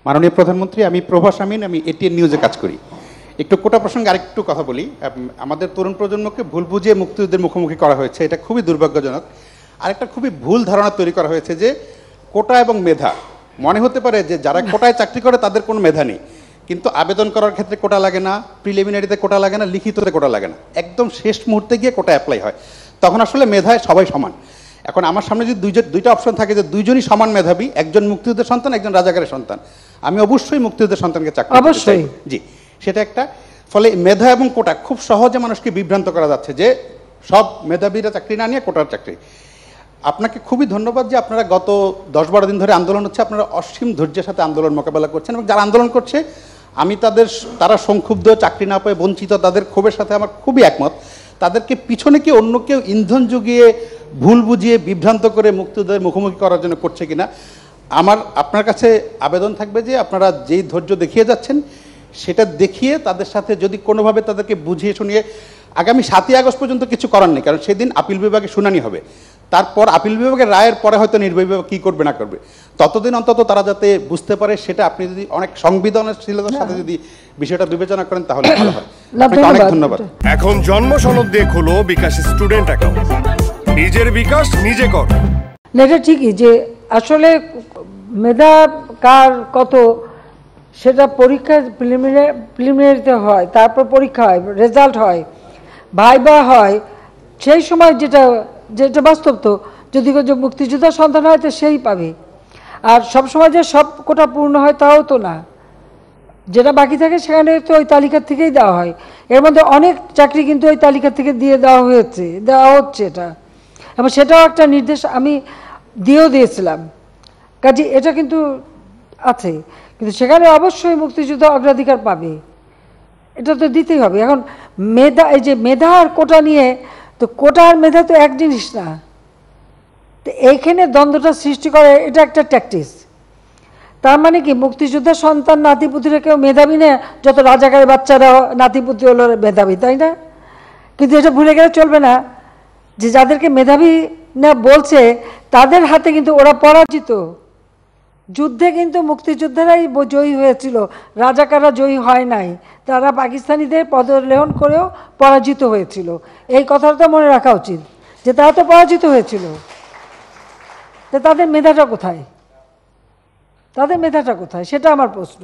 মাননীয় প্রধানমন্ত্রী, আমি প্রভাস আমিন, আমি এটিএন নিউজে কাজ করি। একটু কোটা প্রসঙ্গে আরেকটু কথা বলি। আমাদের তরুণ প্রজন্মকে ভুল বুঝিয়ে মুক্তিযুদ্ধের মুখোমুখি করা হয়েছে, এটা খুবই দুর্ভাগ্যজনক। আরেকটা খুবই ভুল ধারণা তৈরি করা হয়েছে যে কোটা এবং মেধা, মনে হতে পারে যে যারা কোটায় চাকরি করে তাদের কোনো মেধা নেই, কিন্তু আবেদন করার ক্ষেত্রে কোটা লাগে না, প্রিলিমিনারিতে কোটা লাগে না, লিখিততে কোটা লাগে না, একদম শেষ মুহূর্তে গিয়ে কোটা অ্যাপ্লাই হয়। তখন আসলে মেধায় সবাই সমান। এখন আমার সামনে যদি দুইটা অপশন থাকে যে দুইজনই সমান মেধাবী, একজন মুক্তিযুদ্ধের সন্তান, একজন রাজাকারের সন্তান, আমি অবশ্যই মুক্তিযুদ্ধের সন্তানকে চাকরি দিতে চাই। জি, সেটা একটা। ফলে মেধা এবং কোটা খুব সহজে মানুষকে বিভ্রান্ত করা যাচ্ছে যে সব মেধাবীরা চাকরি না নিয়ে কোটার চাকরি। আপনাকে খুবই ধন্যবাদ যে আপনারা গত 10-12 দিন ধরে আন্দোলন হচ্ছে, আপনারা অসীম ধৈর্যের সাথে আন্দোলন মোকাবেলা করছেন, এবং যারা আন্দোলন করছে আমি তারা সংক্ষুব্ধ, চাকরি না পেয়ে বঞ্চিত, তাদের ক্ষোভের সাথে আমার খুবই একমত। তাদেরকে পিছনে কি অন্য কেউ ইন্ধন জুগিয়ে ভুল বুঝিয়ে বিভ্রান্ত করে মুক্তিযুদ্ধের মুখোমুখি করার জন্য করছে কিনা, আপনার কাছে আবেদন থাকবে যে আপনারা যেই ধৈর্য দেখিয়ে যাচ্ছেন সেটা দেখিয়ে তাদের সাথে যদি কোনোভাবে তাদেরকে বুঝিয়ে শুনিয়ে, আগামী 7ই আগস্ট পর্যন্ত কিছু করার নেই, কারণ সেদিন আপিল বিভাগে শুনানি হবে, তারপর আপিল বিভাগের রায়ের পরে হয়তো নির্বাহী বিভাগ কী করবে না করবে, ততদিন অন্তত তারা যাতে বুঝতে পারে, সেটা আপনি যদি অনেক সংবেদনশীলতার সাথে যদি বিষয়টা বিবেচনা করেন তাহলে ভালো হয়। অনেক ধন্যবাদ। এখন জন্ম সনদ দিয়ে খোলো বিকাশ স্টুডেন্ট অ্যাকাউন্ট, নিজের বিকাশ নিজে কর। এটা ঠিকই যে আসলে মেধা কার কত সেটা পরীক্ষা প্রিলিমিনারিতে হয়, তারপর পরীক্ষা হয়, রেজাল্ট হয়, ভাইবা হয়, সেই সময় যেটা বাস্তব। তো যদি মুক্তিযোদ্ধার সন্তান হয় তো সেই পাবে, আর সবসময় যে সব কোটা পূর্ণ হয় তাও তো না, যেটা বাকি থাকে সেখানে তো ওই তালিকা থেকেই দেওয়া হয়। এর মধ্যে অনেক চাকরি কিন্তু ওই তালিকা থেকে দেওয়া হচ্ছে এটা, এবং সেটাও একটা নির্দেশ আমি দিয়েছিলাম, কাজে এটা কিন্তু আছে, কিন্তু সেখানে অবশ্যই মুক্তিযুদ্ধ অগ্রাধিকার পাবে, এটা তো দিতেই হবে। এখন এই যে মেধা আর কোটা নিয়ে, তো কোটা আর মেধা তো এক জিনিস না, তো এইখানে দ্বন্দ্বটা সৃষ্টি করে, এটা একটা ট্যাকটিস। তার মানে কি মুক্তিযোদ্ধার সন্তান নাতিপুতিরা কেউ মেধাবী না, যত রাজাকারের বাচ্চারা নাতিপুতি হলো মেধাবী, তাই না? কিন্তু এটা ভুলে গেলে চলবে না যে যাদেরকে মেধাবী না বলছে তাদের হাতে কিন্তু ওরা পরাজিত। যুদ্ধে কিন্তু মুক্তিযোদ্ধারাই জয়ী হয়েছিল, রাজাকাররা জয়ী হয় নাই, তারা পাকিস্তানিদের পদলেহন করেও পরাজিত হয়েছিল। এই কথাটা মনে রাখা উচিত যে তারা তো পরাজিত হয়েছিল, তো তাদের মেধাটা কোথায়, সেটা আমার প্রশ্ন।